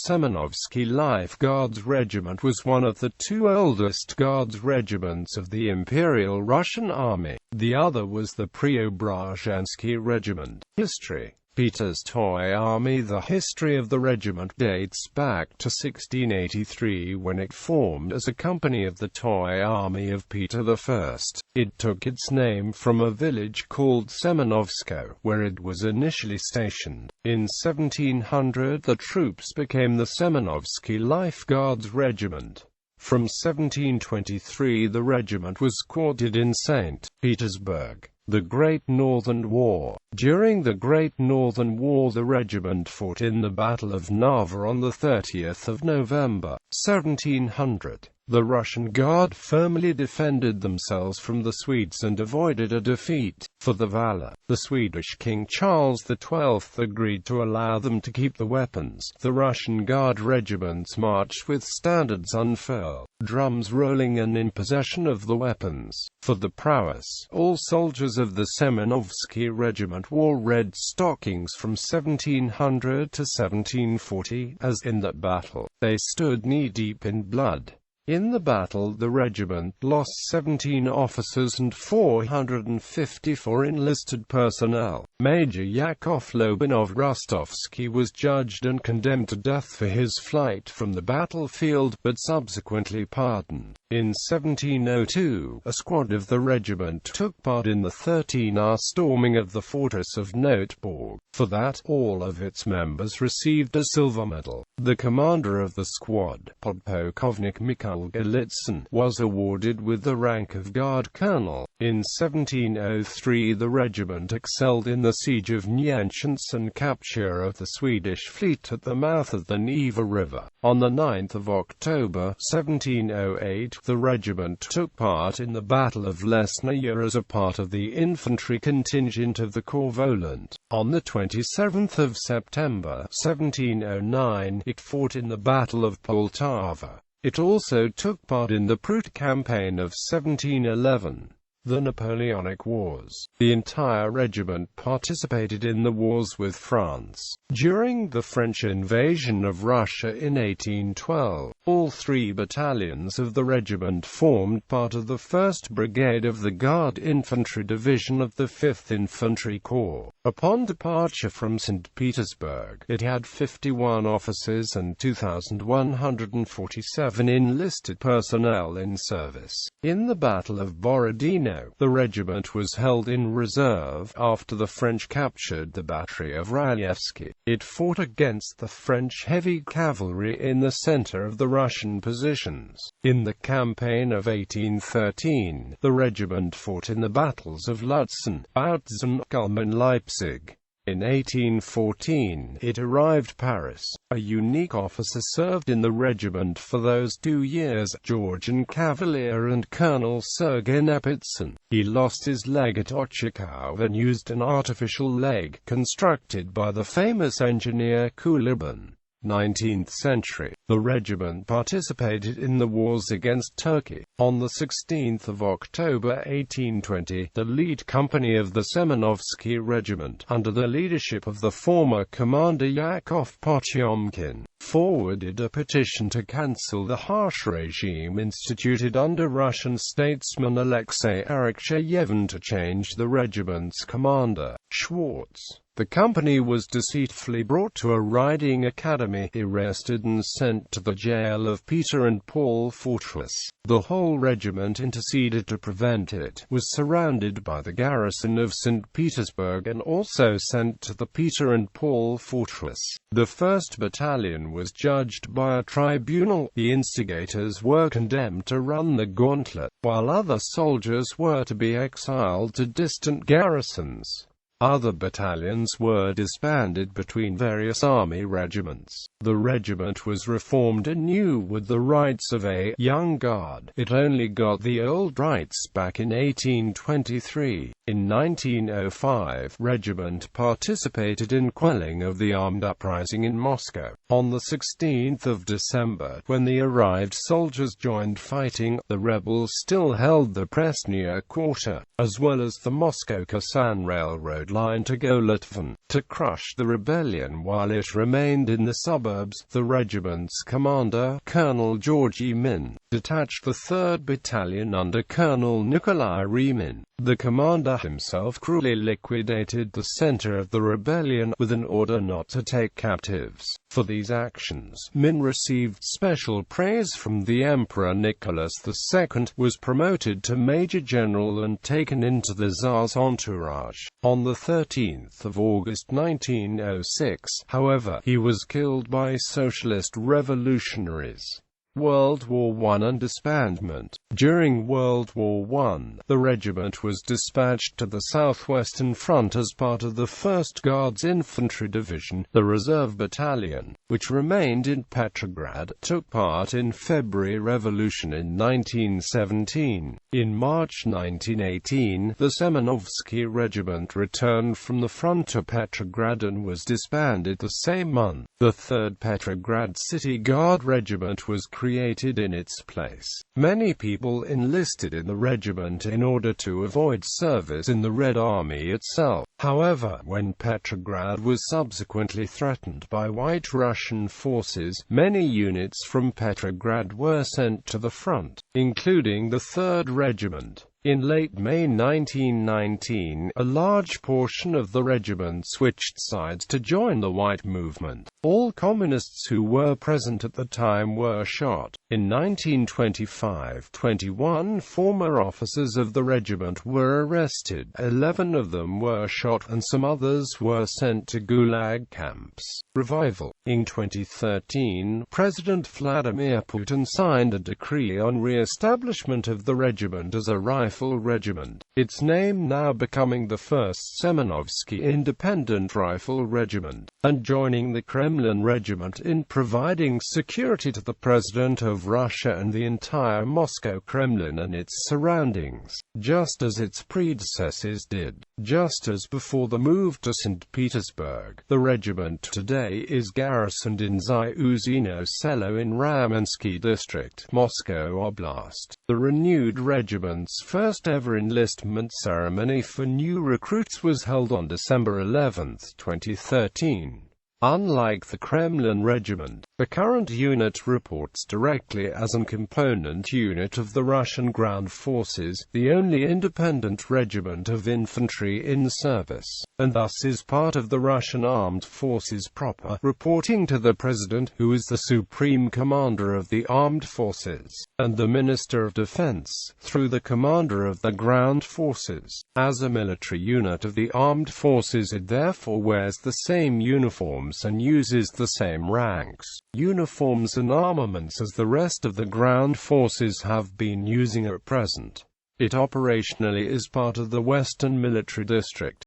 Semyonovsky Life-Guards Regiment was one of the two oldest Guards regiments of the Imperial Russian Army. The other was the Preobrazhensky Regiment. History: Peter's Toy Army. The history of the regiment dates back to 1683, when it formed as a company of the Toy Army of Peter I. It took its name from a village called Semyonovsko, where it was initially stationed. In 1700 the troops became the Semyonovsky Life-Guards Regiment. From 1723 the regiment was quartered in St. Petersburg. The Great Northern War. During the Great Northern War the regiment fought in the Battle of Narva on the 30th of November, 1700. The Russian Guard firmly defended themselves from the Swedes and avoided a defeat. For the valor, the Swedish King Charles XII agreed to allow them to keep the weapons. The Russian Guard regiments marched with standards unfurled, drums rolling and in possession of the weapons. For the prowess, all soldiers of the Semyonovsky Regiment wore red stockings from 1700 to 1740, as in that battle, they stood knee-deep in blood. In the battle the regiment lost 17 officers and 454 enlisted personnel. Major Yakov Lobanov Rostovsky was judged and condemned to death for his flight from the battlefield, but subsequently pardoned. In 1702, a squad of the regiment took part in the 13-hour storming of the fortress of Noteborg. For that, all of its members received a silver medal. The commander of the squad, Podполkovnik Mikhail Golitsyn, was awarded with the rank of Guard Colonel. In 1703 the regiment excelled in the siege of Nyeshchensk and capture of the Swedish fleet at the mouth of the Neva River. On the 9th of October, 1708, the regiment took part in the Battle of Lesnaya as a part of the infantry contingent of the Corps Volant. On the 27th of September, 1709, it fought in the Battle of Poltava. It also took part in the Prut campaign of 1711. The Napoleonic Wars. The entire regiment participated in the wars with France. During the French invasion of Russia in 1812, all 3 battalions of the regiment formed part of the 1st Brigade of the Guard Infantry Division of the 5th Infantry Corps. Upon departure from St. Petersburg, it had 51 officers and 2,147 enlisted personnel in service. In the Battle of Borodino, the regiment was held in reserve after the French captured the battery of Rayevsky. It fought against the French heavy cavalry in the center of the Russian positions. In the campaign of 1813, the regiment fought in the battles of Lutzen, Bautzen, Ulm and Leipzig. In 1814, it arrived Paris. A unique officer served in the regiment for those 2 years, Georgian Cavalier and Colonel Sergei Nepitsin. He lost his leg at Ochakov and used an artificial leg constructed by the famous engineer Kulibin. 19th century. The regiment participated in the wars against Turkey. On the 16th of October 1820, the lead company of the Semyonovsky Regiment, under the leadership of the former commander Yakov Potyomkin, forwarded a petition to cancel the harsh regime instituted under Russian statesman Alexei Arakcheyev and to change the regiment's commander, Schwartz. The company was deceitfully brought to a riding academy, arrested and sent to the jail of Peter and Paul Fortress. The whole regiment interceded to prevent it, was surrounded by the garrison of St. Petersburg and also sent to the Peter and Paul Fortress. The 1st Battalion was judged by a tribunal. The instigators were condemned to run the gauntlet, while other soldiers were to be exiled to distant garrisons. Other battalions were disbanded between various army regiments. The regiment was reformed anew with the rights of a young guard. It only got the old rights back in 1823. In 1905, regiment participated in quelling of the armed uprising in Moscow. On the 16th of December, when the arrived soldiers joined fighting, the rebels still held the Presnya Quarter, as well as the Moscow-Kasan Railroad line to Golovin, to crush the rebellion while it remained in the suburbs. The regiment's commander, Colonel Georgy Min, detached the 3rd Battalion under Colonel Nikolai Remin. The commander himself cruelly liquidated the center of the rebellion, with an order not to take captives. For these actions, Min received special praise from the Emperor. Nicholas II was promoted to Major General and taken into the Tsar's entourage. On the 13th of August 1906, however, he was killed by socialist revolutionaries. World War I and Disbandment. During World War I, the regiment was dispatched to the southwestern front as part of the 1st Guards Infantry Division. The Reserve Battalion, which remained in Petrograd, took part in February Revolution in 1917. In March 1918, the Semyonovsky Regiment returned from the front to Petrograd and was disbanded the same month. The 3rd Petrograd City Guard Regiment was created in its place. Many people enlisted in the regiment in order to avoid service in the Red Army itself. However, when Petrograd was subsequently threatened by White Russian forces, many units from Petrograd were sent to the front, including the 3rd Regiment. In late May 1919, a large portion of the regiment switched sides to join the White Movement. All communists who were present at the time were shot. In 1925, 21 former officers of the regiment were arrested. 11 of them were shot and some others were sent to Gulag camps. Revival. In 2013, President Vladimir Putin signed a decree on re-establishment of the regiment as a rifle regiment, its name now becoming the 1st Semyonovsky Independent Rifle Regiment, and joining the Kremlin Regiment in providing security to the President of Russia and the entire Moscow Kremlin and its surroundings, just as its predecessors did. Just as before the move to St. Petersburg, the regiment today is garrisoned in Zyuzyno Selo in Ramensky District, Moscow Oblast. The renewed regiment's first ever enlistment ceremony for new recruits was held on December 11, 2013. Unlike the Kremlin Regiment, the current unit reports directly as a component unit of the Russian Ground Forces, the only independent regiment of infantry in service, and thus is part of the Russian Armed Forces proper, reporting to the President, who is the Supreme Commander of the Armed Forces, and the Minister of Defense, through the Commander of the Ground Forces. As a military unit of the Armed Forces, it therefore wears the same uniforms and uses the same ranks, uniforms and armaments as the rest of the ground forces have been using at present. It operationally is part of the Western Military District.